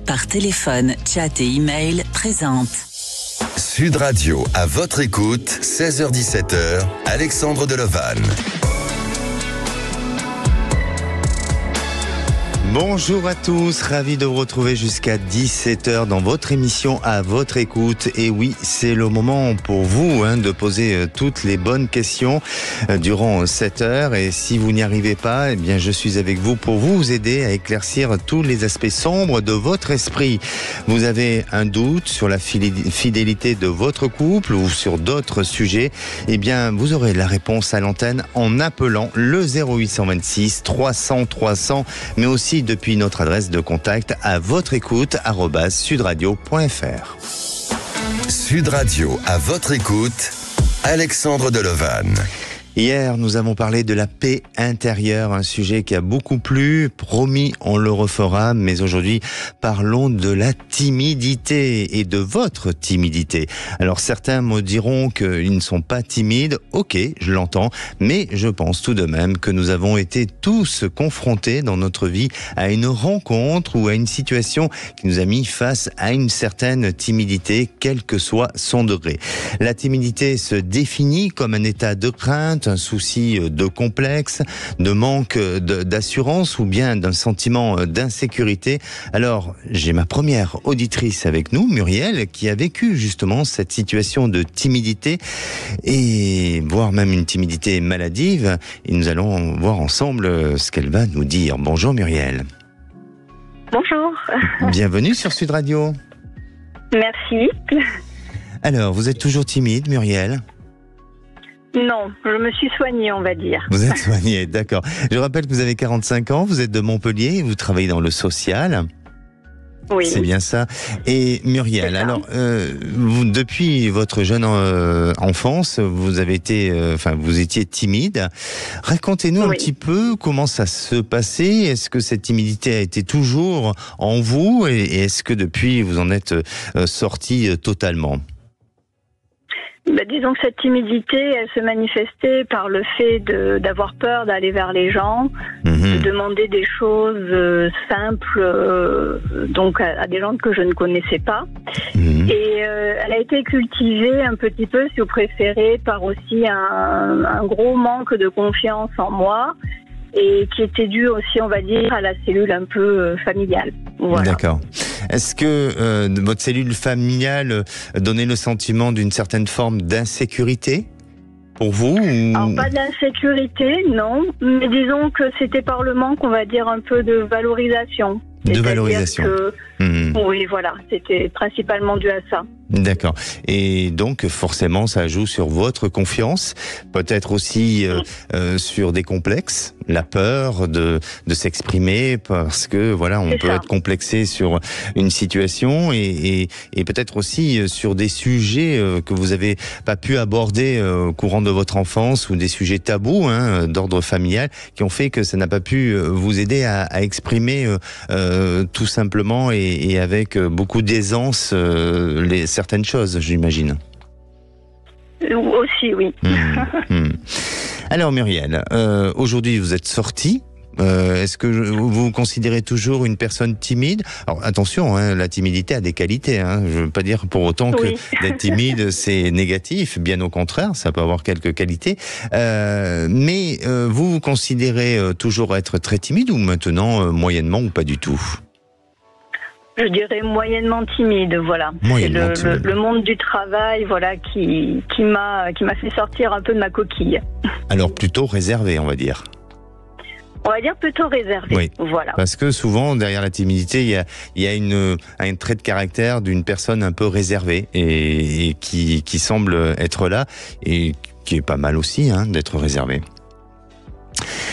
Par téléphone, chat et email présente. Sud Radio, à votre écoute, 16h-17h, Alexandre Delevanne. Bonjour à tous, ravi de vous retrouver jusqu'à 17h dans votre émission À votre écoute. Et oui, c'est le moment pour vous de poser toutes les bonnes questions durant cette heure. Et si vous n'y arrivez pas, eh bien, je suis avec vous pour vous aider à éclaircir tous les aspects sombres de votre esprit. Vous avez un doute sur la fidélité de votre couple ou sur d'autres sujets, eh bien, vous aurez la réponse à l'antenne en appelant le 0826 300 300, mais aussi depuis notre adresse de contact à votre écoute @sudradio.fr. Sud Radio, à votre écoute, Alexandre Delevanne. Hier, nous avons parlé de la paix intérieure, un sujet qui a beaucoup plu. Promis, on le refera. Mais aujourd'hui, parlons de la timidité et de votre timidité. Alors, certains me diront qu'ils ne sont pas timides. Ok, je l'entends. Mais je pense tout de même que nous avons été tous confrontés dans notre vie à une rencontre ou à une situation qui nous a mis face à une certaine timidité, quel que soit son degré. La timidité se définit comme un état de crainte, un souci de complexe, de manque d'assurance ou bien d'un sentiment d'insécurité. Alors, j'ai ma première auditrice avec nous, Muriel, qui a vécu justement cette situation de timidité et voire même une timidité maladive. Et nous allons voir ensemble ce qu'elle va nous dire. Bonjour Muriel. Bonjour. Bienvenue sur Sud Radio. Merci. Alors, vous êtes toujours timide, Muriel ? Non, je me suis soignée, on va dire. Vous êtes soignée, d'accord. Je rappelle que vous avez 45 ans, vous êtes de Montpellier et vous travaillez dans le social. Oui. C'est bien ça. Et Muriel, alors, vous, depuis votre jeune enfance, vous avez été, vous étiez timide. Racontez-nous un petit peu comment ça se passait. Est-ce que cette timidité a été toujours en vous et est-ce que depuis vous en êtes sorti totalement ? Disons que cette timidité, elle se manifestait par le fait d'avoir peur d'aller vers les gens, de demander des choses simples donc à des gens que je ne connaissais pas. Et elle a été cultivée un petit peu, si vous préférez, par aussi un gros manque de confiance en moi et qui était dû aussi, on va dire, à la cellule un peu familiale. Voilà. D'accord. Est-ce que votre cellule familiale donnait le sentiment d'une certaine forme d'insécurité pour vous ou... Alors, pas d'insécurité, non. Mais disons que c'était par le manque, on va dire, un peu de valorisation. De valorisation. Oui, voilà. C'était principalement dû à ça. D'accord. Et donc, forcément, ça joue sur votre confiance, peut-être aussi sur des complexes, la peur de s'exprimer, parce que voilà, on peut être complexé sur une situation et peut-être aussi sur des sujets que vous avez pas pu aborder au courant de votre enfance ou des sujets tabous d'ordre familial qui ont fait que ça n'a pas pu vous aider à exprimer tout simplement et avec beaucoup d'aisance certaines choses, j'imagine. Aussi, oui. Alors Muriel, aujourd'hui vous êtes sortie. Est-ce que vous vous considérez toujours une personne timide ? Alors attention, la timidité a des qualités. Je ne veux pas dire pour autant que d'être timide c'est négatif. Bien au contraire, ça peut avoir quelques qualités. Mais vous vous considérez toujours être très timide ou maintenant moyennement ou pas du tout ? Je dirais moyennement timide, voilà. Moyennement c'est le monde du travail, voilà, qui m'a fait sortir un peu de ma coquille. Alors plutôt réservé, on va dire. On va dire plutôt réservé, oui. Voilà. Parce que souvent, derrière la timidité, il y a un trait de caractère d'une personne un peu réservée et qui semble être là et qui est pas mal aussi d'être réservé.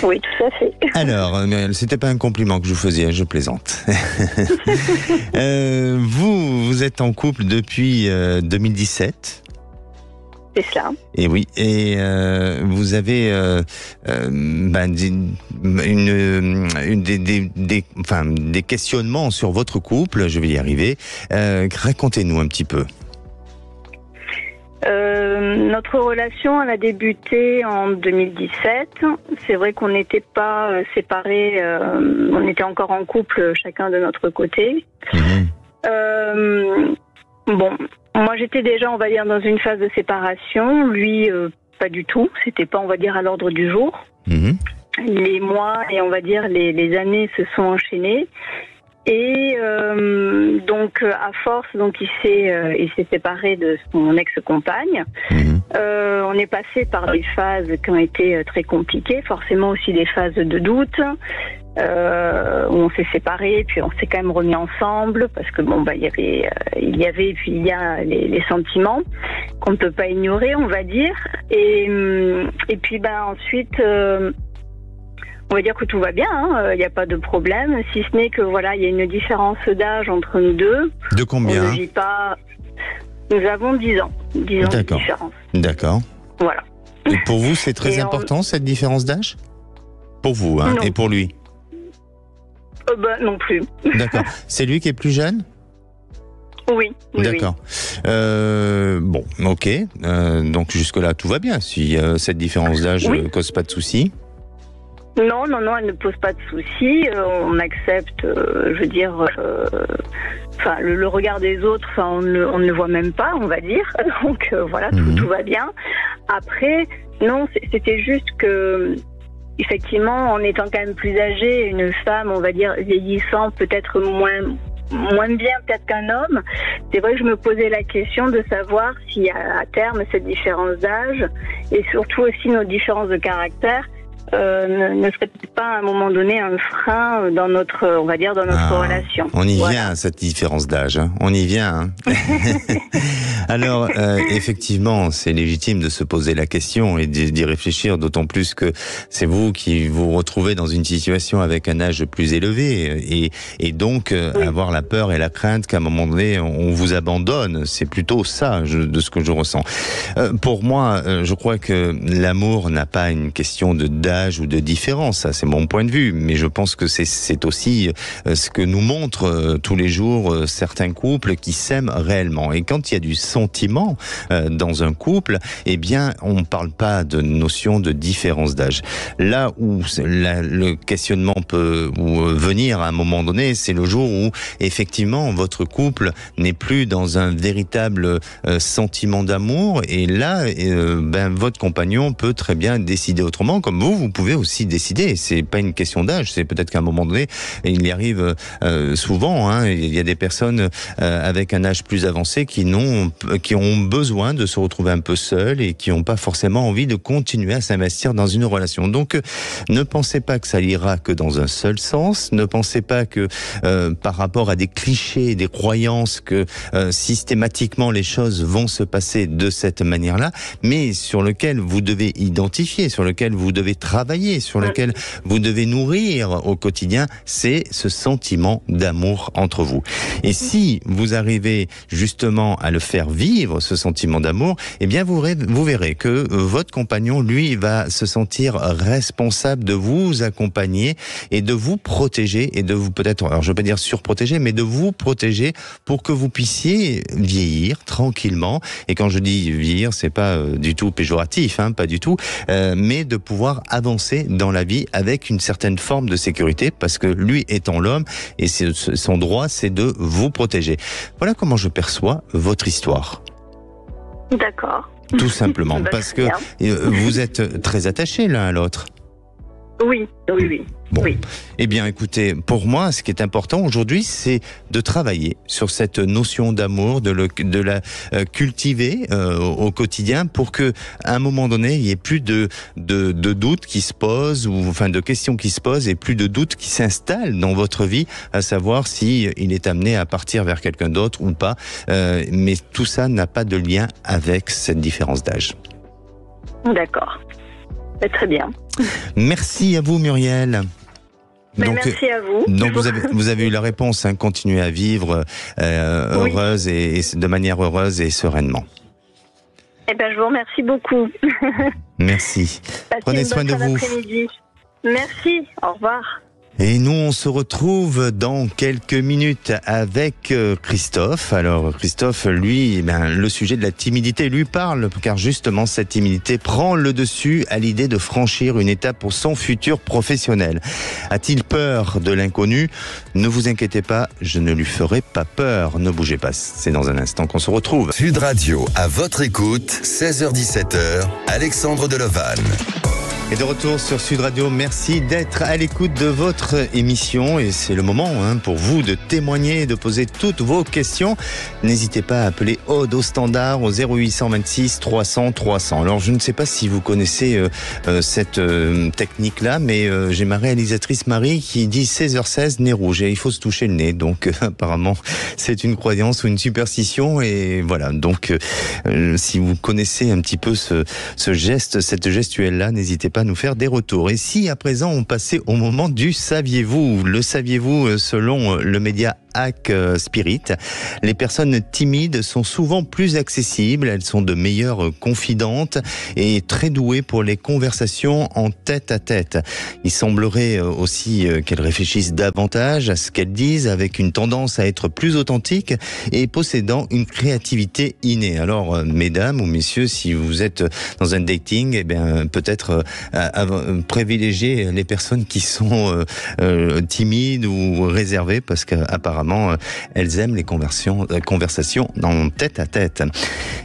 Oui, tout à fait. Alors, Muriel, c'était pas un compliment que je vous faisais, je plaisante. Vous êtes en couple depuis 2017. C'est cela. Et oui, et vous avez des questionnements sur votre couple, je vais y arriver. Racontez-nous un petit peu. Notre relation, elle a débuté en 2017. C'est vrai qu'on n'était pas séparés, on était encore en couple, chacun de notre côté. Bon, moi j'étais déjà, on va dire, dans une phase de séparation. Lui, pas du tout. C'était pas, on va dire, à l'ordre du jour. Les mois et on va dire les années se sont enchaînées. Et donc à force, donc il s'est séparé de son ex-compagne. On est passé par des phases qui ont été très compliquées, forcément aussi des phases de doute. Où on s'est séparés, puis on s'est quand même remis ensemble parce que bon il y avait puis il y a les sentiments qu'on ne peut pas ignorer, on va dire. Et puis ensuite. On va dire que tout va bien, il n'y a pas de problème, si ce n'est que voilà, il y a une différence d'âge entre nous deux. De combien? On ne vit pas. Nous avons 10 ans. 10 ans de différence. D'accord. Voilà. Et pour vous, c'est très important cette différence d'âge? Pour vous, hein, et pour lui? Non plus. D'accord. C'est lui qui est plus jeune? Oui. D'accord. Bon, ok. Donc jusque-là, tout va bien. Si cette différence d'âge ne cause pas de soucis. Non, elle ne pose pas de soucis. On accepte, je veux dire, le regard des autres, on ne le voit même pas, on va dire. Donc voilà, tout va bien. Après, non, c'était juste que, effectivement, en étant quand même plus âgée, une femme, on va dire, vieillissant, peut-être moins bien peut-être qu'un homme, c'est vrai que je me posais la question de savoir si à terme cette différence d'âge et surtout aussi nos différences de caractère ne serait peut-être pas à un moment donné un frein dans notre, on va dire, dans notre relation. On y vient à cette différence d'âge, hein. On y vient. Hein. Alors, effectivement, c'est légitime de se poser la question et d'y réfléchir, d'autant plus que c'est vous qui vous retrouvez dans une situation avec un âge plus élevé et donc avoir la peur et la crainte qu'à un moment donné on vous abandonne. C'est plutôt ça de ce que je ressens. Pour moi, je crois que l'amour n'a pas une question d'âge ou de différence, ça c'est mon point de vue, mais je pense que c'est aussi ce que nous montrent tous les jours certains couples qui s'aiment réellement. Et quand il y a du sentiment dans un couple, eh bien on ne parle pas de notion de différence d'âge. Là où le questionnement peut venir à un moment donné, c'est le jour où effectivement votre couple n'est plus dans un véritable sentiment d'amour, et là votre compagnon peut très bien décider autrement, comme vous pouvez aussi décider. C'est pas une question d'âge, c'est peut-être qu'à un moment donné, il y arrive souvent, hein, il y a des personnes avec un âge plus avancé qui ont besoin de se retrouver un peu seuls et qui n'ont pas forcément envie de continuer à s'investir dans une relation. Donc, ne pensez pas que ça ira que dans un seul sens, ne pensez pas que par rapport à des clichés, des croyances, que systématiquement les choses vont se passer de cette manière-là, mais sur lequel vous devez identifier, sur lequel vous devez travailler, sur lequel vous devez nourrir au quotidien, c'est ce sentiment d'amour entre vous. Et si vous arrivez justement à le faire vivre, ce sentiment d'amour, eh bien vous verrez que votre compagnon, lui, va se sentir responsable de vous accompagner et de vous protéger et de vous peut-être, alors je ne veux pas dire surprotéger, mais de vous protéger pour que vous puissiez vieillir tranquillement. Et quand je dis vieillir, c'est pas du tout péjoratif, hein, pas du tout, mais de pouvoir avancer dans la vie avec une certaine forme de sécurité, parce que lui étant l'homme, et son droit, c'est de vous protéger. Voilà comment je perçois votre histoire. D'accord. Tout simplement, parce que vous êtes très attachés l'un à l'autre. Oui. Bon. Oui. Eh bien, écoutez, pour moi, ce qui est important aujourd'hui, c'est de travailler sur cette notion d'amour, de la cultiver au quotidien, pour que, à un moment donné, il n'y ait plus de doutes qui se posent, ou enfin de questions qui se posent, et plus de doutes qui s'installent dans votre vie, à savoir si il est amené à partir vers quelqu'un d'autre ou pas. Mais tout ça n'a pas de lien avec cette différence d'âge. D'accord. Très bien. Merci à vous, Muriel. Donc, merci à vous. Donc vous avez eu la réponse, hein, continuez à vivre heureuse et de manière heureuse et sereinement. Eh ben, je vous remercie beaucoup. Merci. Passez Prenez soin de vous. Après-midi. Merci. Au revoir. Et nous, on se retrouve dans quelques minutes avec Christophe. Alors, Christophe, lui, le sujet de la timidité lui parle, car justement, cette timidité prend le dessus à l'idée de franchir une étape pour son futur professionnel. A-t-il peur de l'inconnu ? Ne vous inquiétez pas, je ne lui ferai pas peur. Ne bougez pas, c'est dans un instant qu'on se retrouve. Sud Radio, à votre écoute, 16h-17h, Alexandre Delovan. Et de retour sur Sud Radio, merci d'être à l'écoute de votre émission et c'est le moment pour vous de témoigner, de poser toutes vos questions. N'hésitez pas à appeler Aude au standard au 0826 300 300. Alors je ne sais pas si vous connaissez cette technique-là, mais j'ai ma réalisatrice Marie qui dit 16h16, nez rouge et il faut se toucher le nez. Donc apparemment c'est une croyance ou une superstition et voilà. Donc si vous connaissez un petit peu ce geste, cette gestuelle-là, n'hésitez pas à nous faire des retours. Et si à présent on passait au moment du saviez-vous ? Le saviez-vous selon le média Hack Spirit, les personnes timides sont souvent plus accessibles, elles sont de meilleures confidentes et très douées pour les conversations en tête à tête. Il semblerait aussi qu'elles réfléchissent davantage à ce qu'elles disent avec une tendance à être plus authentique et possédant une créativité innée. Alors mesdames ou messieurs, si vous êtes dans un dating, peut-être privilégier les personnes qui sont timides ou réservées parce qu'apparemment elles aiment les conversations en tête à tête.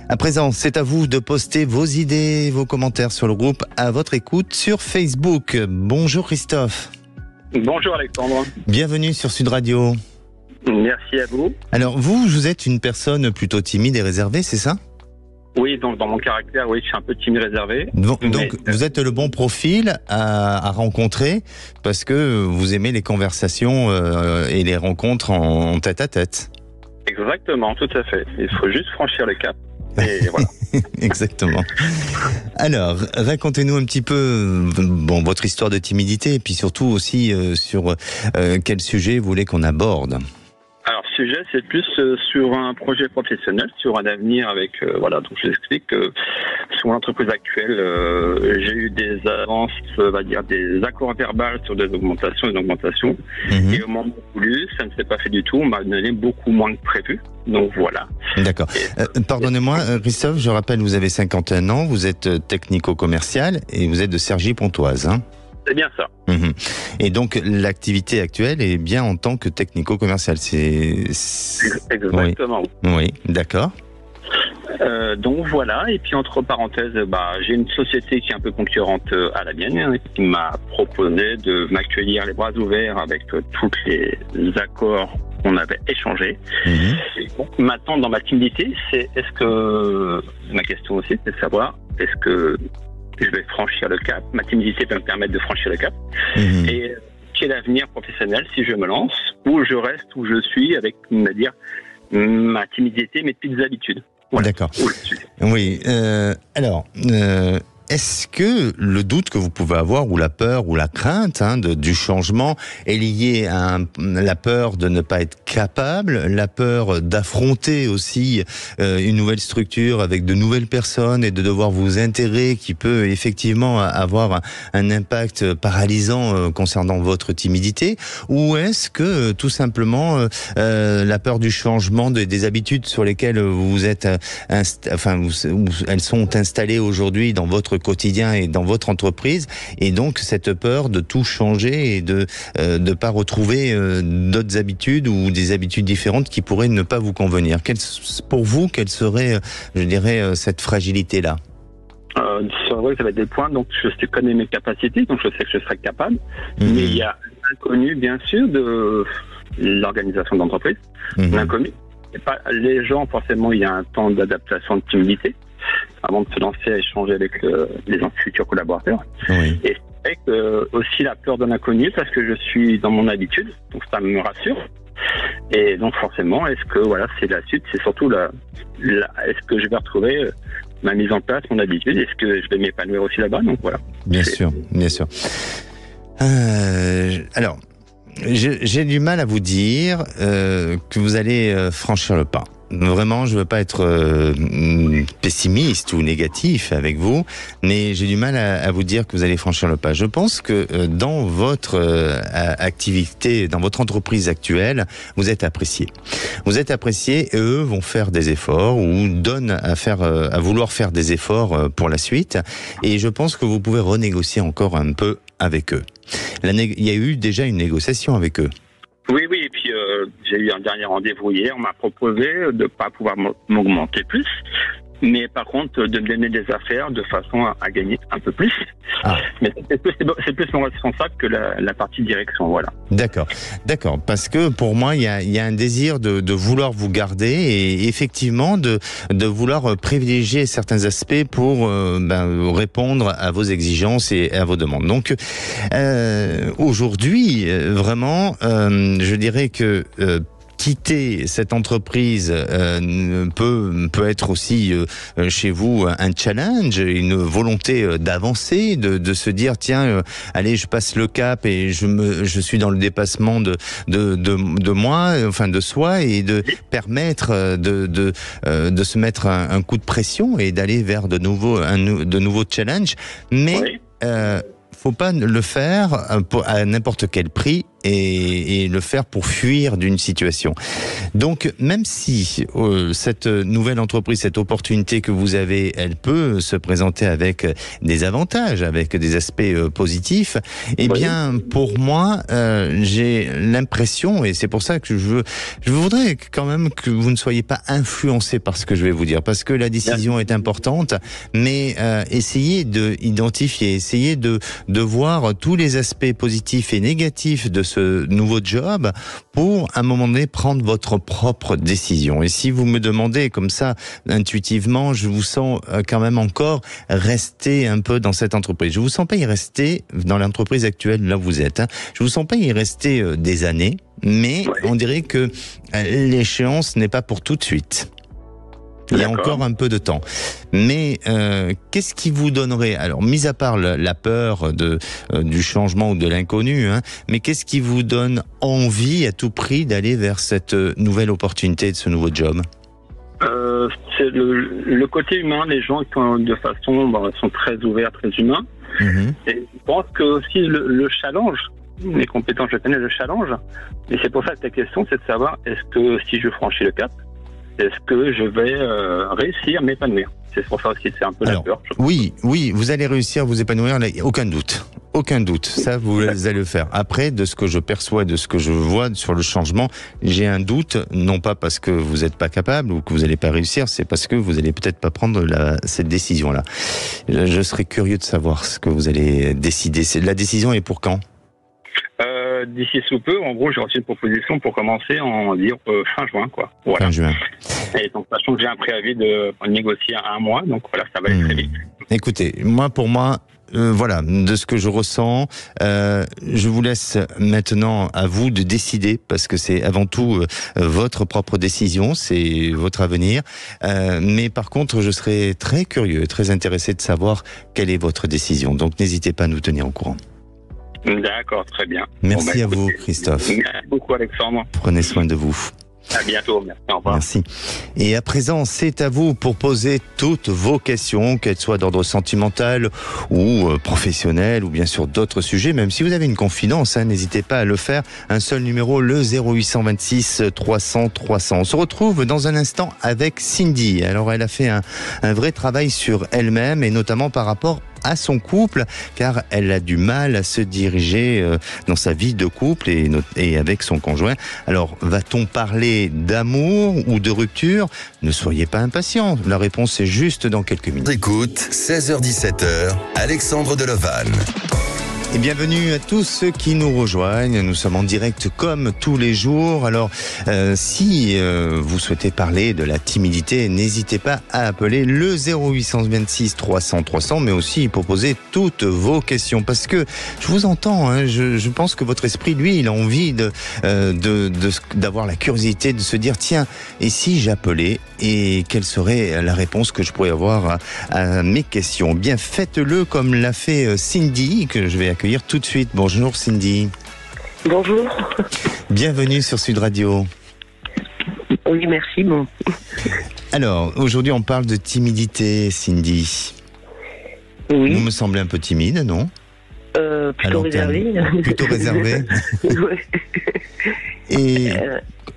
À présent, c'est à vous de poster vos idées, vos commentaires sur le groupe À votre écoute sur Facebook. Bonjour Christophe. Bonjour Alexandre. Bienvenue sur Sud Radio. Merci à vous. Alors vous êtes une personne plutôt timide et réservée, c'est ça ? Oui, donc dans mon caractère, oui, je suis un peu timide réservé. Donc vous êtes le bon profil à rencontrer parce que vous aimez les conversations et les rencontres en tête à tête. Exactement, tout à fait. Il faut juste franchir le cap. Et voilà. Exactement. Alors, racontez-nous un petit peu votre histoire de timidité et puis surtout aussi sur quel sujet vous voulez qu'on aborde. Alors, sujet, c'est plus sur un projet professionnel, sur un avenir avec, donc je vous explique que sur mon entreprise actuelle, j'ai eu des avances, on va dire des accords verbaux sur des augmentations et des augmentations. Et au moment voulu, ça ne s'est pas fait du tout, on m'a donné beaucoup moins que prévu. Donc voilà. D'accord. Pardonnez-moi, Christophe, je rappelle, vous avez 51 ans, vous êtes technico-commercial et vous êtes de Cergy-Pontoise, hein ? C'est bien ça. Et donc l'activité actuelle est bien en tant que technico-commercial. Exactement. Oui, d'accord. Donc voilà, et puis entre parenthèses, j'ai une société qui est un peu concurrente à la mienne, qui m'a proposé de m'accueillir les bras ouverts avec tous les accords qu'on avait échangés. Et donc, maintenant, dans ma timidité, ma question aussi, c'est de savoir, est-ce que je vais franchir le cap, ma timidité peut me permettre de franchir le cap, et quel avenir professionnel si je me lance, ou je reste où je suis avec, on va dire, ma timidité, mes petites habitudes. Voilà. D'accord. Oui. Alors, est-ce que le doute que vous pouvez avoir, ou la peur, ou la crainte du changement est lié à la peur de ne pas être capable, la peur d'affronter aussi une nouvelle structure avec de nouvelles personnes et de devoir vous intégrer, qui peut effectivement avoir un impact paralysant concernant votre timidité, ou est-ce que tout simplement la peur du changement des habitudes sur lesquelles vous êtes, elles sont installées aujourd'hui dans votre quotidien et dans votre entreprise, et donc cette peur de tout changer et de ne pas retrouver d'autres habitudes ou des habitudes différentes qui pourraient ne pas vous convenir. Pour vous, quelle serait, je dirais, cette fragilité-là ? C'est vrai que ça va être des points, donc je connais mes capacités, donc je sais que je serai capable, mais il y a l'inconnu, bien sûr, de l'organisation d'entreprise, l'inconnu. Les gens, forcément, il y a un temps d'adaptation, de timidité, avant de se lancer à échanger avec les futurs collaborateurs. Oui. Et c'est vrai que aussi la peur de l'inconnu, parce que je suis dans mon habitude, donc ça me rassure. Et donc forcément, est-ce que c'est la suite, c'est surtout est-ce que je vais retrouver ma mise en place, mon habitude, est-ce que je vais m'épanouir aussi là-bas, donc voilà. Bien sûr. Alors, j'ai du mal à vous dire que vous allez franchir le pas. vraiment, je veux pas être pessimiste ou négatif avec vous, mais j'ai du mal à vous dire que vous allez franchir le pas. Je pense que dans votre activité, dans votre entreprise actuelle, vous êtes apprécié. Vous êtes apprécié et eux vont faire des efforts ou donnent à vouloir faire des efforts pour la suite. Et je pense que vous pouvez renégocier encore un peu avec eux. Il y a eu déjà une négociation avec eux. Oui, et puis j'ai eu un dernier rendez-vous hier. On m'a proposé de ne pas pouvoir m'augmenter plus, mais par contre de me donner des affaires de façon à gagner un peu plus. Ah. Mais c'est plus mon responsable que la partie direction, voilà. D'accord, parce que pour moi, il y a un désir de vouloir vous garder et effectivement de vouloir privilégier certains aspects pour répondre à vos exigences et à vos demandes. Donc aujourd'hui, vraiment, je dirais que quitter cette entreprise peut être aussi chez vous un challenge, une volonté d'avancer, de se dire tiens, allez, je passe le cap et je suis dans le dépassement de moi, enfin de soi, et de permettre de se mettre un coup de pression et d'aller vers de nouveaux challenges. Mais faut pas le faire à n'importe quel prix et le faire pour fuir d'une situation. Donc, même si cette nouvelle entreprise, cette opportunité que vous avez, elle peut se présenter avec des avantages, avec des aspects positifs, eh bien, pour moi, j'ai l'impression, et c'est pour ça que je voudrais quand même que vous ne soyez pas influencé par ce que je vais vous dire, parce que la décision est importante, mais essayez d'identifier, essayez de voir tous les aspects positifs et négatifs de ce nouveau job pour, à un moment donné, prendre votre propre décision. Et si vous me demandez comme ça, intuitivement, je vous sens quand même encore rester un peu dans cette entreprise. Je vous sens pas y rester dans l'entreprise actuelle, là où vous êtes. Je vous sens pas y rester des années, mais on dirait que l'échéance n'est pas pour tout de suite. Il y a encore un peu de temps. Mais qu'est-ce qui vous donnerait, alors mis à part la peur du changement ou de l'inconnu, mais qu'est-ce qui vous donne envie à tout prix d'aller vers cette nouvelle opportunité, de ce nouveau job ? C'est le côté humain. Les gens qui de façon sont très ouverts, très humains. Et je pense que aussi le challenge, mes compétences, je connais le challenge. Et c'est pour ça que ta question, c'est de savoir est-ce que si je franchis le cap, est-ce que je vais réussir à m'épanouir ? C'est pour ça aussi, c'est un peu la peur. Oui, vous allez réussir à vous épanouir, aucun doute. Ça, vous allez le faire. Après, de ce que je perçois, de ce que je vois sur le changement, j'ai un doute, non pas parce que vous n'êtes pas capable ou que vous n'allez pas réussir, c'est parce que vous n'allez peut-être pas prendre cette décision-là. Je serais curieux de savoir ce que vous allez décider. La décision est pour quand ? D'ici sous peu, en gros, j'ai reçu une proposition pour commencer fin juin, quoi. Voilà. Fin juin. Et donc, sachant que j'ai un préavis de négocier à 1 mois, donc voilà, ça va aller très vite. Écoutez, pour moi, de ce que je ressens, je vous laisse maintenant à vous de décider, parce que c'est avant tout votre propre décision, c'est votre avenir. Mais par contre, je serais très curieux, très intéressé de savoir quelle est votre décision. Donc, n'hésitez pas à nous tenir au courant. D'accord, très bien. Merci à vous, Christophe. Merci beaucoup, Alexandre. Prenez soin de vous. À bientôt, merci, au revoir. Merci. Et à présent, c'est à vous pour poser toutes vos questions, qu'elles soient d'ordre sentimental ou professionnel, ou bien sûr d'autres sujets. Même si vous avez une confidence, n'hésitez pas à le faire. Un seul numéro, le 0826 300 300. On se retrouve dans un instant avec Cindy. Alors, elle a fait un vrai travail sur elle-même, et notamment par rapport à son couple, car elle a du mal à se diriger dans sa vie de couple et avec son conjoint. Alors, va-t-on parler d'amour ou de rupture ? Ne soyez pas impatients, la réponse est juste dans quelques minutes. Écoute, 16h-17h, Alexandre Delevanne. Et bienvenue à tous ceux qui nous rejoignent. Nous sommes en direct comme tous les jours. Alors, si vous souhaitez parler de la timidité, n'hésitez pas à appeler le 0826 300 300, mais aussi pour poser toutes vos questions. Parce que je vous entends, je pense que votre esprit, lui, il a envie d'avoir la curiosité de se dire, tiens, et si j'appelais, et quelle serait la réponse que je pourrais avoir à mes questions ? Bien, faites-le comme l'a fait Cindy, que je vais accueillir tout de suite. Bonjour Cindy. Bonjour. Bienvenue sur Sud Radio. Oui, merci. Bon. Alors, aujourd'hui, on parle de timidité, Cindy. Oui. Vous me semblez un peu timide, non? Plutôt réservé. Plutôt réservé. Ouais. Et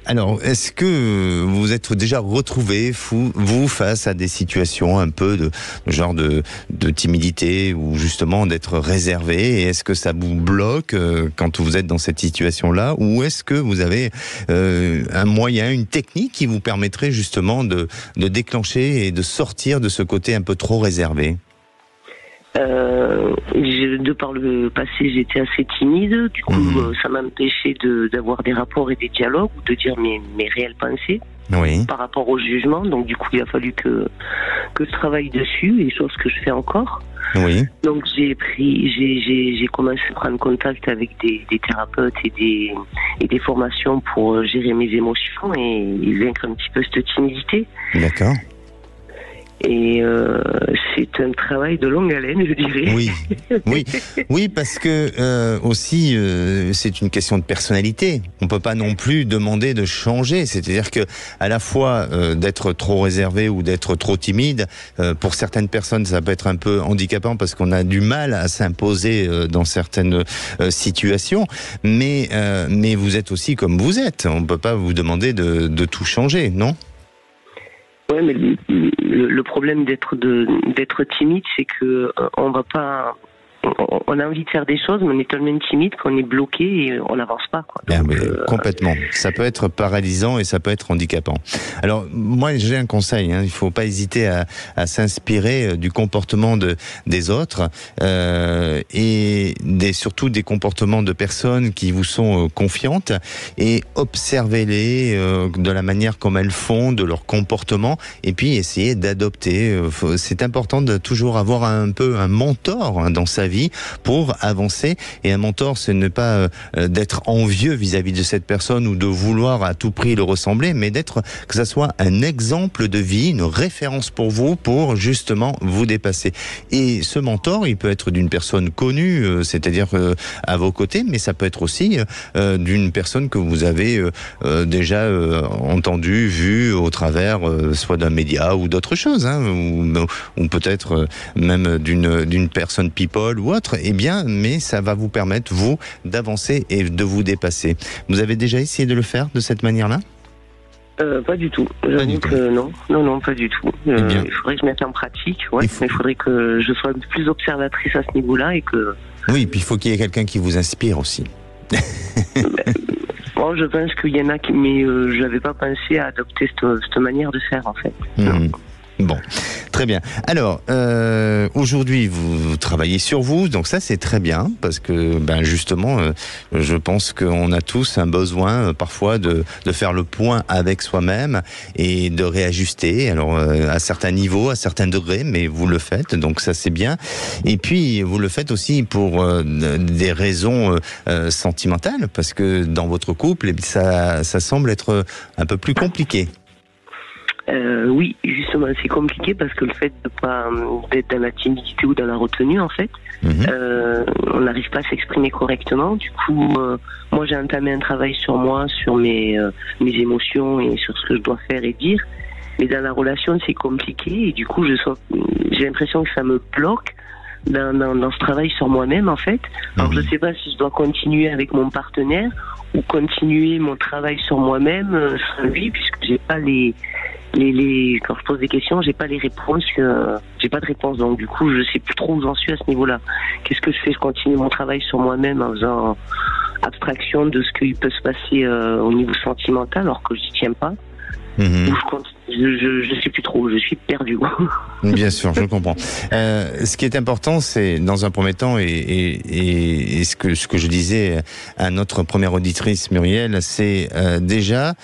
alors, est-ce que vous êtes déjà retrouvé, vous, face à des situations un peu de genre de timidité ou justement d'être réservé? Et est-ce que ça vous bloque quand vous êtes dans cette situation-là? Ou est-ce que vous avez un moyen, une technique qui vous permettrait justement de déclencher et de sortir de ce côté un peu trop réservé? De par le passé, j'étais assez timide. Du coup, ça m'empêchait d'avoir des rapports et des dialogues, ou de dire mes réelles pensées par rapport au jugement. Donc, du coup, il a fallu que je travaille dessus, et chose que je fais encore. Oui. Donc, j'ai commencé à prendre contact avec des thérapeutes et des formations pour gérer mes émotions et vaincre un petit peu cette timidité. D'accord. Et c'est un travail de longue haleine, je dirais. Oui, parce que aussi c'est une question de personnalité. On peut pas non plus demander de changer. C'est-à-dire que à la fois d'être trop réservé ou d'être trop timide, pour certaines personnes, ça peut être un peu handicapant parce qu'on a du mal à s'imposer dans certaines situations. Mais vous êtes aussi comme vous êtes. On peut pas vous demander de tout changer, non? Ouais, mais le problème d'être timide, c'est que on va pas. On a envie de faire des choses, mais on est tellement timide qu'on est bloqué et on n'avance pas, quoi. Donc, complètement. Ça peut être paralysant et ça peut être handicapant. Alors, moi, j'ai un conseil. Il ne faut pas hésiter à s'inspirer du comportement des autres et surtout des comportements de personnes qui vous sont confiantes, et observez-les de la manière comme elles font, de leur comportement, et puis essayez d'adopter. C'est important de toujours avoir un peu un mentor dans sa vie pour avancer. Et un mentor, ce n'est pas d'être envieux vis-à-vis de cette personne ou de vouloir à tout prix le ressembler, mais que ça soit un exemple de vie, une référence pour vous, pour justement vous dépasser. Et ce mentor, il peut être d'une personne connue, c'est-à-dire à vos côtés, mais ça peut être aussi d'une personne que vous avez déjà entendue, vue au travers soit d'un média ou d'autres choses, ou peut-être même d'une personne people ou autre. Eh bien, mais ça va vous permettre, vous, d'avancer et de vous dépasser. Vous avez déjà essayé de le faire de cette manière-là? Pas du tout. J'avoue que non, pas du tout. Il faudrait que je mette en pratique, mais il faudrait que je sois plus observatrice à ce niveau-là et que... Oui, puis il faut qu'il y ait quelqu'un qui vous inspire aussi. Bon, je pense qu'il y en a qui... Mais je n'avais pas pensé à adopter cette manière de faire, en fait. Bon, très bien. Alors, aujourd'hui, vous travaillez sur vous, donc ça c'est très bien, parce que justement, je pense qu'on a tous un besoin parfois de faire le point avec soi-même et de réajuster, alors à certains niveaux, à certains degrés, mais vous le faites, donc ça c'est bien. Et puis, vous le faites aussi pour des raisons sentimentales, parce que dans votre couple, ça semble être un peu plus compliqué. Oui, justement, c'est compliqué parce que le fait de pas d'être dans la timidité ou dans la retenue, en fait, on n'arrive pas à s'exprimer correctement. Du coup, moi, j'ai entamé un travail sur moi, sur mes émotions et sur ce que je dois faire et dire. Mais dans la relation, c'est compliqué et du coup, j'ai l'impression que ça me bloque dans ce travail sur moi-même, en fait. Alors, je sais pas si je dois continuer avec mon partenaire ou continuer mon travail sur moi-même sans lui, puisque j'ai pas quand je pose des questions, j'ai pas les réponses, j'ai pas de réponse, donc du coup je sais plus trop où j'en suis à ce niveau-là. Qu'est-ce que je fais? Je continue mon travail sur moi-même en faisant abstraction de ce qu'il peut se passer au niveau sentimental, alors que j'y tiens pas. Je sais plus trop, je suis perdu. Bien sûr, je comprends. Ce qui est important, c'est dans un premier temps, et ce que je disais à notre première auditrice Muriel, c'est déjà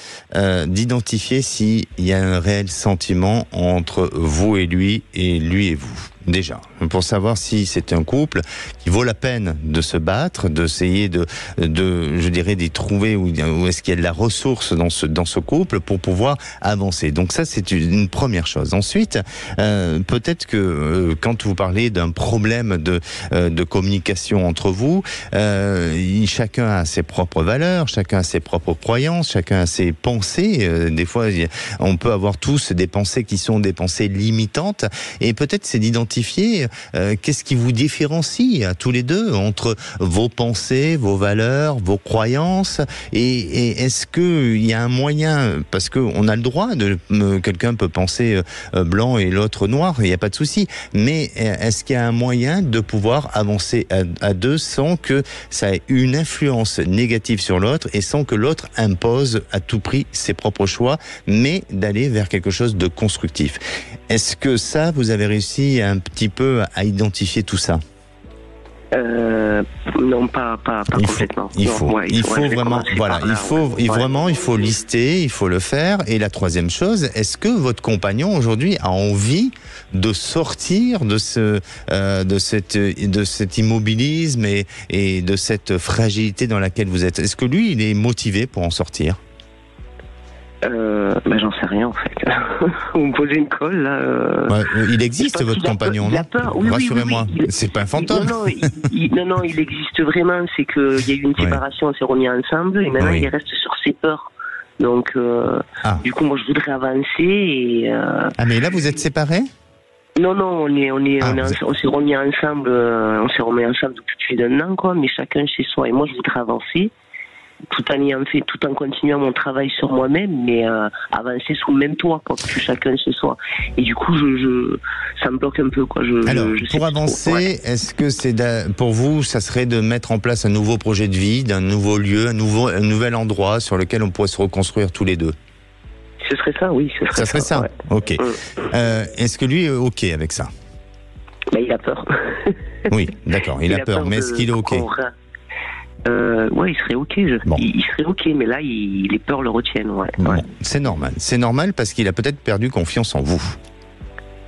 d'identifier s'il y a un réel sentiment entre vous et lui et vous. déjà, pour savoir si c'est un couple qui vaut la peine de se battre, d'essayer je dirais, d'y trouver où est-ce qu'il y a de la ressource dans ce couple pour pouvoir avancer. Donc ça, c'est une première chose. Ensuite, peut-être que quand vous parlez d'un problème de communication entre vous, chacun a ses propres valeurs, chacun a ses propres croyances, chacun a ses pensées. Des fois, on peut avoir tous des pensées qui sont des pensées limitantes, et peut-être c'est d'identifier qu'est-ce qui vous différencie à tous les deux entre vos pensées, vos valeurs, vos croyances, et est-ce qu'il y a un moyen, parce qu'on a le droit quelqu'un peut penser blanc et l'autre noir, il n'y a pas de souci, mais est-ce qu'il y a un moyen de pouvoir avancer à deux sans que ça ait une influence négative sur l'autre et sans que l'autre impose à tout prix ses propres choix, mais d'aller vers quelque chose de constructif? Est-ce que ça, vous avez réussi un petit peu à identifier tout ça? Non, pas complètement. Il faut lister, il faut le faire. Et la troisième chose, est-ce que votre compagnon aujourd'hui a envie de sortir de cet immobilisme et de cette fragilité dans laquelle vous êtes? Est-ce que lui, il est motivé pour en sortir? J'en sais rien en fait. Vous me posez une colle là. Il existe votre compagnon, non? Rassurez-moi, c'est pas un fantôme. Non, il existe vraiment. C'est qu'il y a eu une séparation, on s'est remis ensemble et maintenant il reste sur ses peurs. Donc, du coup, moi je voudrais avancer et. Mais là vous êtes séparés? Non, on s'est remis ensemble. On s'est remis ensemble depuis plus d'un an, quoi. Mais chacun chez soi. Et moi je voudrais avancer. Tout en continuant mon travail sur moi-même, mais avancer sous le même toit, quoi, que chacun chez soi. Et du coup, ça me bloque un peu, quoi. Alors, pour avancer, est-ce que pour vous, ça serait de mettre en place un nouveau projet de vie, d'un nouveau lieu, un nouvel endroit sur lequel on pourrait se reconstruire tous les deux? Ce serait ça, oui. Ça serait ça. Ouais. Ok. Est-ce que lui est ok avec ça? Il a peur. Oui, d'accord. Il a peur, mais est-ce qu'il est ok? Il serait ok. Il serait ok, mais là, les peurs le retiennent. Ouais. Bon, c'est normal. C'est normal parce qu'il a peut-être perdu confiance en vous.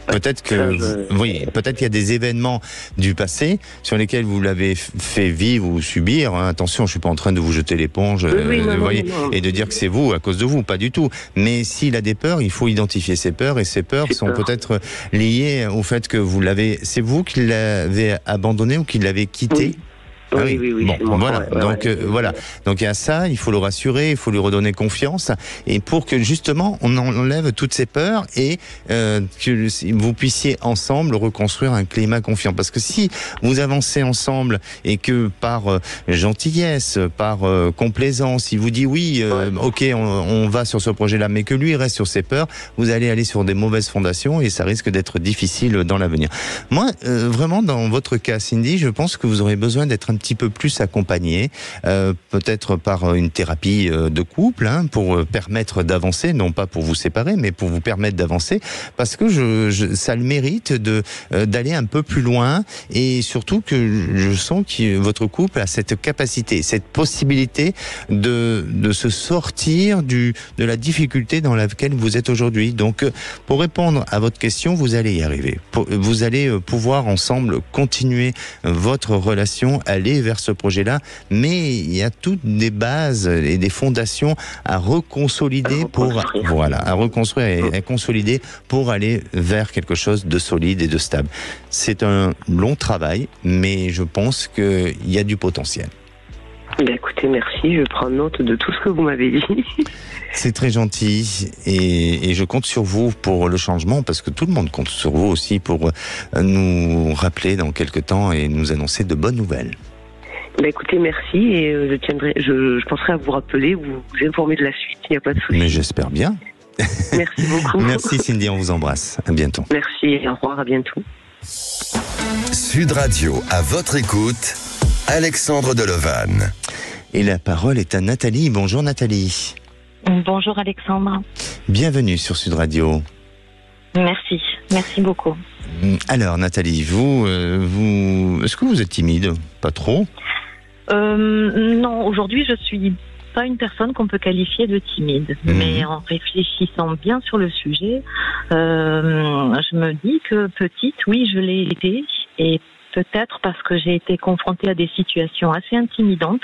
Peut-être peut-être qu'il y a des événements du passé sur lesquels vous l'avez fait vivre ou subir. Attention, je suis pas en train de vous jeter l'éponge, et de dire que c'est vous à cause de vous, pas du tout. Mais s'il a des peurs, il faut identifier ses peurs, et ces peurs sont peut-être liées au fait que c'est vous qui l'avez abandonné ou qui l'avez quitté. Oui. Oui. Bon, voilà. Voilà. Donc il y a ça, il faut le rassurer, il faut lui redonner confiance, et pour que justement on enlève toutes ces peurs et que vous puissiez ensemble reconstruire un climat confiant. Parce que si vous avancez ensemble et que par gentillesse, par complaisance, il vous dit oui, ok, on va sur ce projet-là, mais que lui reste sur ses peurs, vous allez aller sur des mauvaises fondations et ça risque d'être difficile dans l'avenir. Moi, vraiment, dans votre cas, Cindy, je pense que vous aurez besoin d'être un petit peu plus accompagné, peut-être par une thérapie de couple, pour permettre d'avancer, non pas pour vous séparer, mais pour vous permettre d'avancer, parce que ça le mérite d'aller un peu plus loin, et surtout que je sens que votre couple a cette capacité, cette possibilité de se sortir de la difficulté dans laquelle vous êtes aujourd'hui. Donc, pour répondre à votre question, vous allez y arriver. Vous allez pouvoir ensemble continuer votre relation, aller vers ce projet-là, mais il y a toutes des bases et des fondations à reconsolider à reconstruire et à consolider pour aller vers quelque chose de solide et de stable. C'est un long travail, mais je pense qu'il y a du potentiel. Écoutez, merci, je prends note de tout ce que vous m'avez dit. C'est très gentil, et je compte sur vous pour le changement, parce que tout le monde compte sur vous aussi pour nous rappeler dans quelques temps et nous annoncer de bonnes nouvelles. Écoutez, merci, et je penserai à vous rappeler, vous informer de la suite, il n'y a pas de souci. Mais j'espère bien. Merci beaucoup. Merci Cindy, on vous embrasse. À bientôt. Merci, au revoir, à bientôt. Sud Radio, à votre écoute, Alexandre Delevanne. Et la parole est à Nathalie. Bonjour Nathalie. Bonjour Alexandre. Bienvenue sur Sud Radio. Merci beaucoup. Alors Nathalie, est-ce que vous êtes timide? Pas trop? Non, aujourd'hui je suis pas une personne qu'on peut qualifier de timide, mais en réfléchissant bien sur le sujet, Je me dis que petite, oui, je l'ai été, et peut-être parce que j'ai été confrontée à des situations assez intimidantes,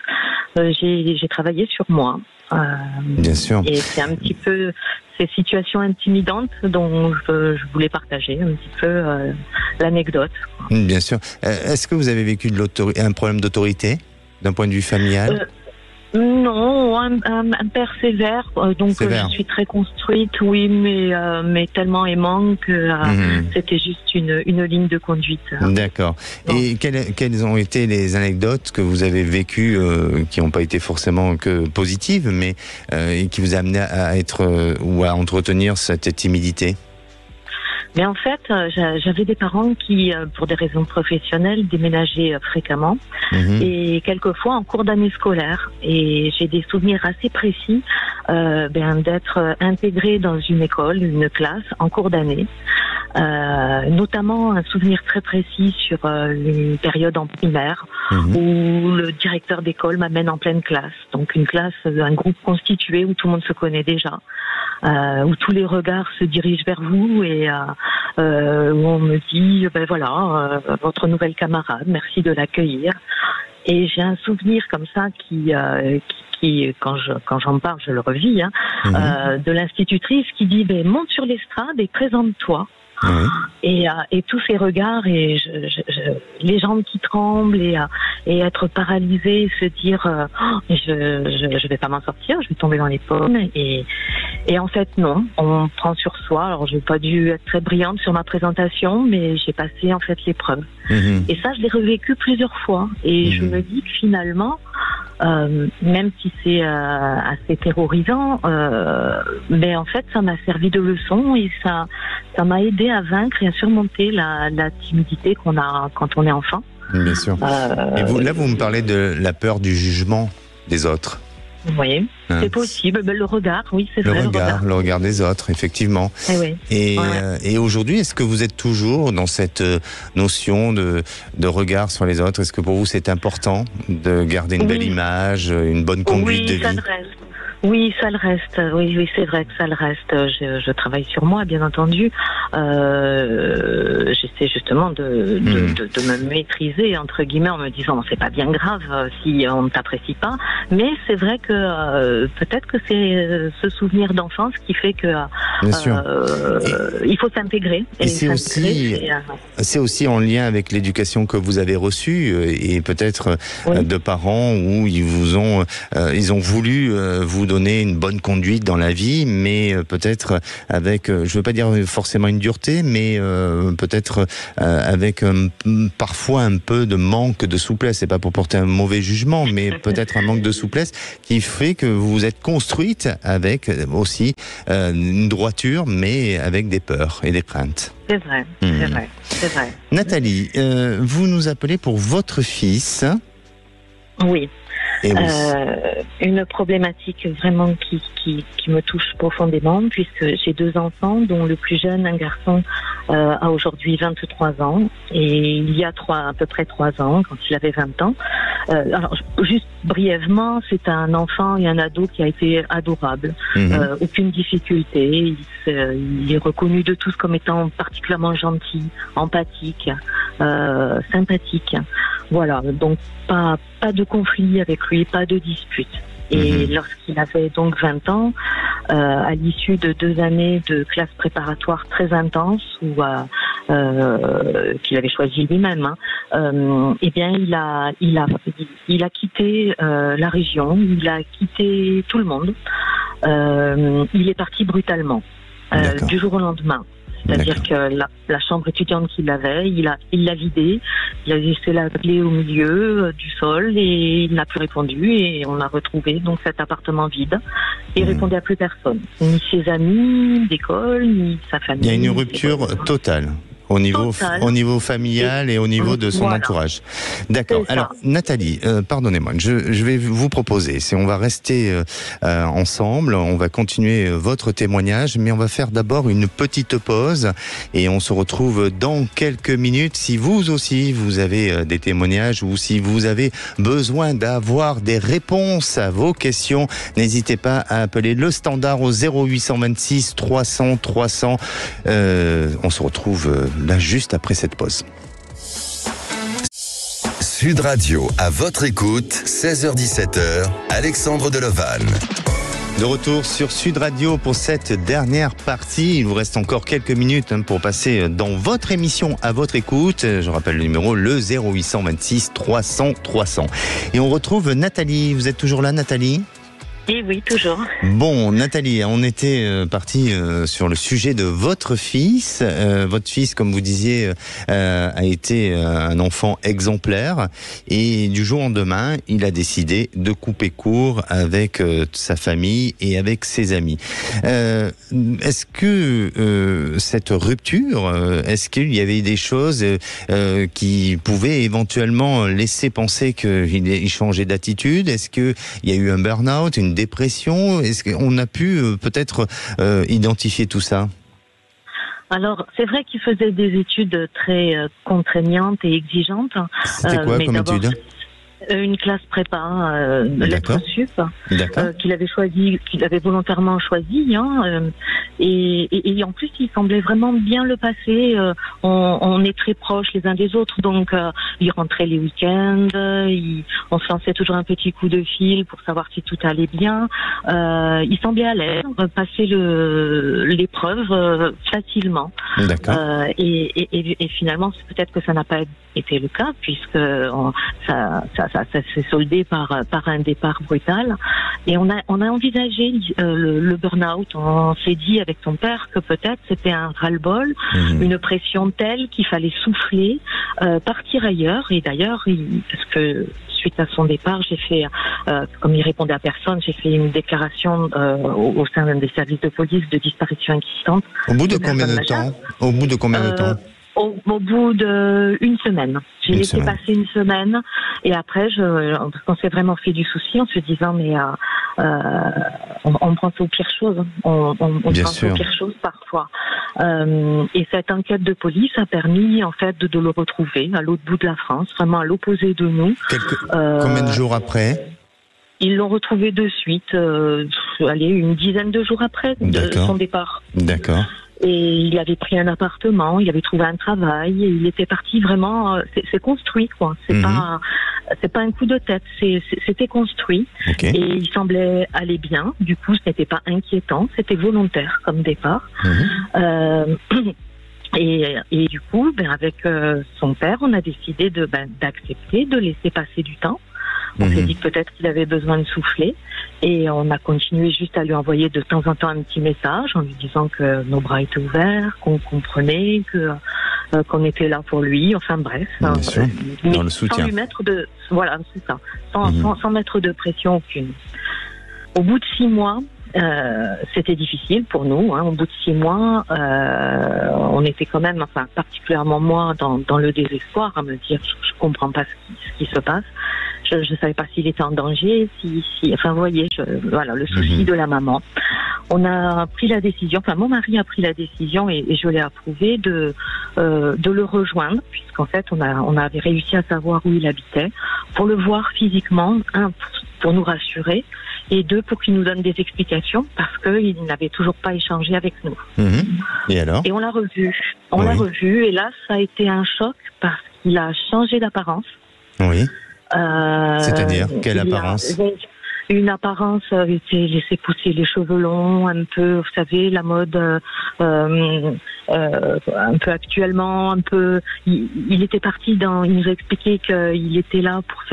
j'ai travaillé sur moi. Bien sûr. Et c'est un petit peu ces situations intimidantes dont je voulais partager un petit peu l'anecdote. Bien sûr. Est-ce que vous avez vécu un problème d'autorité d'un point de vue familial? Non, un père sévère, donc sévère. Je suis très construite, oui, mais tellement aimant que c'était juste une ligne de conduite. D'accord. Bon. Et quelles ont été les anecdotes que vous avez vécues, qui n'ont pas été forcément que positives, mais qui vous a amené à être ou à entretenir cette timidité? Mais en fait, j'avais des parents qui, pour des raisons professionnelles, déménageaient fréquemment et quelquefois en cours d'année scolaire. Et j'ai des souvenirs assez précis d'être intégrée dans une école, une classe, en cours d'année. Notamment un souvenir très précis sur une période en primaire où le directeur d'école m'amène en pleine classe. Donc une classe, un groupe constitué où tout le monde se connaît déjà. Où tous les regards se dirigent vers vous et où on me dit votre nouvelle camarade, merci de l'accueillir. Et j'ai un souvenir comme ça qui quand j'en parle, je le revis, de l'institutrice qui dit monte sur l'estrade et présente-toi. Et tous ces regards et les jambes qui tremblent et être paralysé, se dire je vais pas m'en sortir, je vais tomber dans les pommes et en fait non, on prend sur soi. Alors j'ai pas dû être très brillante sur ma présentation, mais j'ai passé en fait l'épreuve. Et ça je l'ai revécu plusieurs fois et je me dis que finalement même si c'est assez terrorisant, mais en fait ça m'a servi de leçon et ça m'a aidé à vaincre et à surmonter la timidité qu'on a quand on est enfant. Bien sûr. Et vous me parlez de la peur du jugement des autres. Oui, c'est possible. Le regard, oui, c'est vrai. Le regard des autres, effectivement. Et aujourd'hui, est-ce que vous êtes toujours dans cette notion de regard sur les autres? Est-ce que pour vous, c'est important de garder une belle image, une bonne conduite de vie? Ça le reste. Oui, ça le reste. Oui, c'est vrai que ça le reste. Je travaille sur moi, bien entendu. J'essaie justement de me maîtriser, entre guillemets, en me disant c'est pas bien grave si on ne t'apprécie pas. Mais c'est vrai que peut-être que c'est ce souvenir d'enfance qui fait que il faut s'intégrer. Et c'est aussi en lien avec l'éducation que vous avez reçue et peut-être de parents où ils ont voulu vous donner une bonne conduite dans la vie, mais peut-être avec, je veux pas dire forcément une dureté, mais peut-être avec parfois un peu de manque de souplesse. C'est pas pour porter un mauvais jugement, mais peut-être un manque de souplesse qui fait que vous vous êtes construite avec aussi une droiture, mais avec des peurs et des craintes. C'est vrai, c'est vrai. Nathalie, vous nous appelez pour votre fils. Oui. Une problématique vraiment qui me touche profondément, puisque j'ai 2 enfants, dont le plus jeune, un garçon, a aujourd'hui 23 ans, et il y a à peu près 3 ans, quand il avait 20 ans. Alors, juste brièvement, c'est un enfant et un ado qui a été adorable, aucune difficulté, il est reconnu de tous comme étant particulièrement gentil, empathique, sympathique. Voilà, donc pas de conflit avec lui, pas de dispute. Et lorsqu'il avait donc 20 ans, à l'issue de 2 années de classe préparatoire très intense, qu'il avait choisi lui-même, eh bien il a quitté la région, il a quitté tout le monde. Il est parti brutalement, du jour au lendemain. C'est-à-dire que la chambre étudiante qu'il avait, il l'a vidée, il a laissé la clé au milieu du sol et il n'a plus répondu et on a retrouvé donc cet appartement vide et il répondait à plus personne, ni ses amis d'école, ni sa famille. Il y a une rupture totale Au niveau familial et au niveau de son entourage. D'accord. Alors, Nathalie, pardonnez-moi, je vais vous proposer, on va rester ensemble, on va continuer votre témoignage, mais on va faire d'abord une petite pause et on se retrouve dans quelques minutes. Si vous aussi, vous avez des témoignages ou si vous avez besoin d'avoir des réponses à vos questions, n'hésitez pas à appeler le standard au 0826 300 300. On se retrouve là juste après cette pause. Sud Radio, à votre écoute, 16h-17h, Alexandre Delovan. De retour sur Sud Radio pour cette dernière partie. Il vous reste encore quelques minutes pour passer dans votre émission à votre écoute. Je rappelle le numéro, le 0826 300 300. Et on retrouve Nathalie. Vous êtes toujours là, Nathalie ? Et oui, toujours. Bon, Nathalie, on était parti sur le sujet de votre fils. Votre fils, comme vous disiez, a été un enfant exemplaire. Et du jour au lendemain, il a décidé de couper court avec sa famille et avec ses amis. Est-ce que cette rupture, est-ce qu'il y avait des choses qui pouvaient éventuellement laisser penser qu'il changeait d'attitude ? Est-ce qu'il y a eu un burn-out, une dépression? Est-ce qu'on a pu peut-être identifier tout ça? Alors, c'est vrai qu'il faisait des études très contraignantes et exigeantes. C'était quoi comme étude? Une classe prépa, lettres sup, qu'il avait volontairement choisi, et en plus il semblait vraiment bien le passer. On est très proches les uns des autres, donc il rentrait les week-ends, on se lançait toujours un petit coup de fil pour savoir si tout allait bien. Il semblait à l'aise, passer l'épreuve facilement. Et finalement, peut-être que ça n'a pas été le cas, puisque ça s'est soldé par un départ brutal. Et on a envisagé le burn-out. On s'est dit avec son père que peut-être c'était un ras-le-bol, une pression telle qu'il fallait souffler, partir ailleurs. Et d'ailleurs, parce que suite à son départ, j'ai fait, comme il répondait à personne, j'ai fait une déclaration au sein des services de police de disparition inquiétante. Au bout de combien de temps? Au bout d'une semaine. J'ai laissé passer une semaine et après, parce qu'on s'est vraiment fait du souci en se disant mais on pense aux pires choses. On pense aux pires choses parfois. Et cette enquête de police a permis en fait de le retrouver à l'autre bout de la France, vraiment à l'opposé de nous. Combien de jours après? Ils l'ont retrouvé de suite, une dizaine de jours après de son départ. D'accord. Et il avait pris un appartement, il avait trouvé un travail, et il était parti vraiment. C'est construit, quoi. C'est pas un coup de tête. C'était construit. Et il semblait aller bien. Du coup, ce n'était pas inquiétant. C'était volontaire comme départ. Et du coup, avec son père, on a décidé d'accepter, de laisser passer du temps. On s'est dit que peut-être qu'il avait besoin de souffler et on a continué juste à lui envoyer de temps en temps un petit message en lui disant que nos bras étaient ouverts, qu'on comprenait, qu'on était là pour lui. Enfin bref, dans le soutien. Sans lui mettre c'est ça, sans mettre de pression aucune. Au bout de 6 mois, c'était difficile pour nous. Au bout de 6 mois, on était quand même, particulièrement moi, dans le désespoir, à me dire je comprends pas ce qui se passe. Je savais pas s'il était en danger, vous voyez, le souci de la maman. On a pris la décision, mon mari a pris la décision et je l'ai approuvé de le rejoindre, puisqu'en fait on avait réussi à savoir où il habitait, pour le voir physiquement, pour nous rassurer, et 2, pour qu'il nous donne des explications, parce qu'il n'avait toujours pas échangé avec nous. Et alors? Et on l'a revu. L'a revu, et là, ça a été un choc, parce qu'il a changé d'apparence. Oui. C'est-à-dire, quelle apparence? Une apparence, il s'est laissé pousser les cheveux longs, un peu, vous savez, la mode, un peu actuellement, un peu. Il était parti il nous a expliqué qu'il était là pour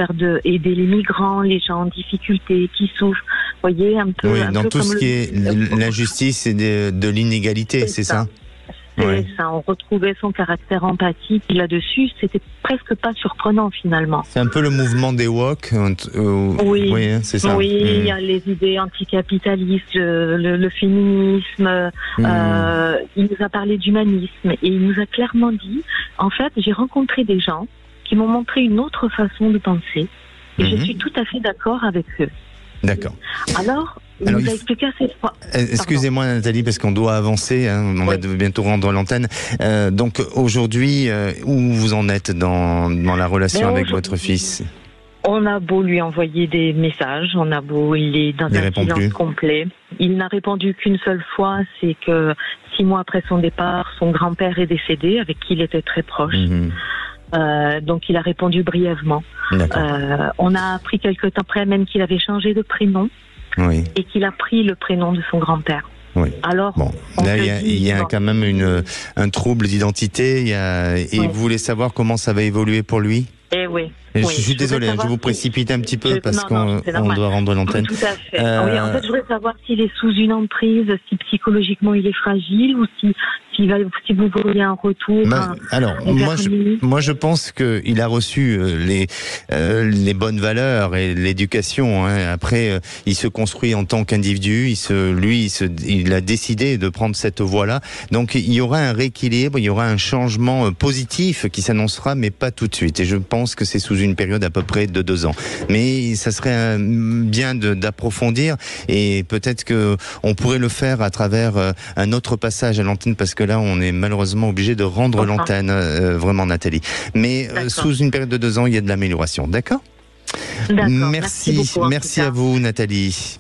aider les migrants, les gens en difficulté, qui souffrent. Vous voyez, un peu. Oui, dans tout ce qui est l'injustice et de l'inégalité, c'est ça? ça, on retrouvait son caractère empathique là-dessus. C'était presque pas surprenant finalement. C'est un peu le mouvement des woke. Oui, c'est ça. Oui, il y a les idées anticapitalistes, le féminisme. Il nous a parlé d'humanisme et il nous a clairement dit, en fait, j'ai rencontré des gens qui m'ont montré une autre façon de penser et je suis tout à fait d'accord avec eux. D'accord. Alors il nous a expliqué à cette fois. Excusez-moi Nathalie, parce qu'on doit avancer, on va bientôt rendre l'antenne. Donc aujourd'hui, où vous en êtes dans la relation avec votre fils ? On a beau lui envoyer des messages, on a beau, il est dans un silence complet. Il n'a répondu qu'une seule fois, c'est que 6 mois après son départ, son grand-père est décédé, avec qui il était très proche. Donc il a répondu brièvement. On a appris quelque temps après même qu'il avait changé de prénom et qu'il a pris le prénom de son grand-père. Oui. Alors, là, il y a quand même un trouble d'identité. Et vous voulez savoir comment ça va évoluer pour lui ? Eh oui. Je suis désolé, je vous précipite un petit peu parce qu'on doit rendre l'antenne. Tout à fait. Oui, en fait, je voudrais savoir s'il est sous une emprise, si psychologiquement il est fragile ou si vous voyez un retour. Alors, moi, je pense qu'il a reçu les bonnes valeurs et l'éducation. Après, il se construit en tant qu'individu. Il a décidé de prendre cette voie-là. Donc, il y aura un rééquilibre, il y aura un changement positif qui s'annoncera, mais pas tout de suite. Et je pense que c'est sous une période à peu près de 2 ans. Mais ça serait bien d'approfondir et peut-être que on pourrait le faire à travers un autre passage à l'antenne parce que là, on est malheureusement obligé de rendre l'antenne, vraiment Nathalie. Mais sous une période de 2 ans, il y a de l'amélioration. D'accord ? Merci à vous Nathalie.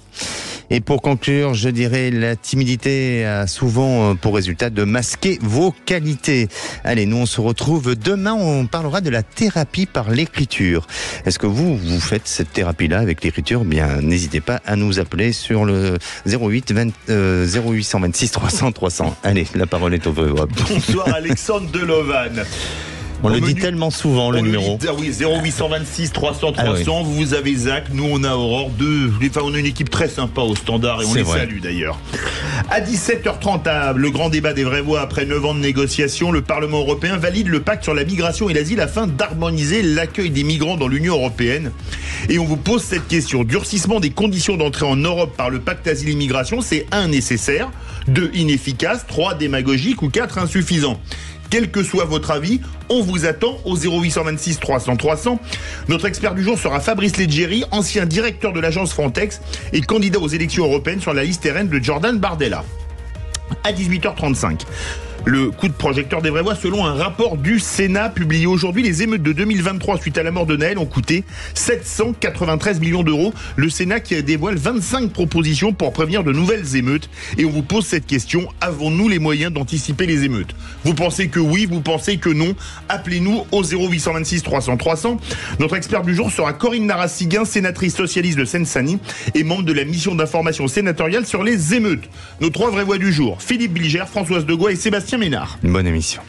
Et pour conclure, je dirais la timidité a souvent pour résultat de masquer vos qualités. Allez, nous on se retrouve demain, on parlera de la thérapie par l'écriture. Est-ce que vous faites cette thérapie-là avec l'écriture ? Bien, n'hésitez pas à nous appeler sur le 0826 300 300. Allez, la parole est au Veuve. Bonsoir Alexandre Delovan. On le dit tellement souvent, le numéro. Oui, 0826 300 300. Vous avez Zach, nous on a Aurore. On a une équipe très sympa au standard et on les salue d'ailleurs. À 17h30, le grand débat des vraies voix après 9 ans de négociations, le Parlement européen valide le pacte sur la migration et l'asile afin d'harmoniser l'accueil des migrants dans l'Union européenne. Et on vous pose cette question. Durcissement des conditions d'entrée en Europe par le pacte asile et migration, c'est 1 nécessaire, 2 inefficace, 3 démagogique ou 4 insuffisant. Quel que soit votre avis, on vous attend au 0826 300 300. Notre expert du jour sera Fabrice Leggeri, ancien directeur de l'agence Frontex et candidat aux élections européennes sur la liste RN de Jordan Bardella. À 18h35. Le coup de projecteur des vraies voix, selon un rapport du Sénat publié aujourd'hui, les émeutes de 2023 suite à la mort de Naël ont coûté 793 millions d'euros. Le Sénat qui dévoile 25 propositions pour prévenir de nouvelles émeutes. Et on vous pose cette question, avons-nous les moyens d'anticiper les émeutes ? Vous pensez que oui, vous pensez que non ? Appelez-nous au 0826 300 300. Notre expert du jour sera Corinne Narassiguin, sénatrice socialiste de Seine-Saint-Denis et membre de la mission d'information sénatoriale sur les émeutes. Nos 3 vraies voix du jour, Philippe Bilger, Françoise Degois et Sébastien Ménard. Une bonne émission.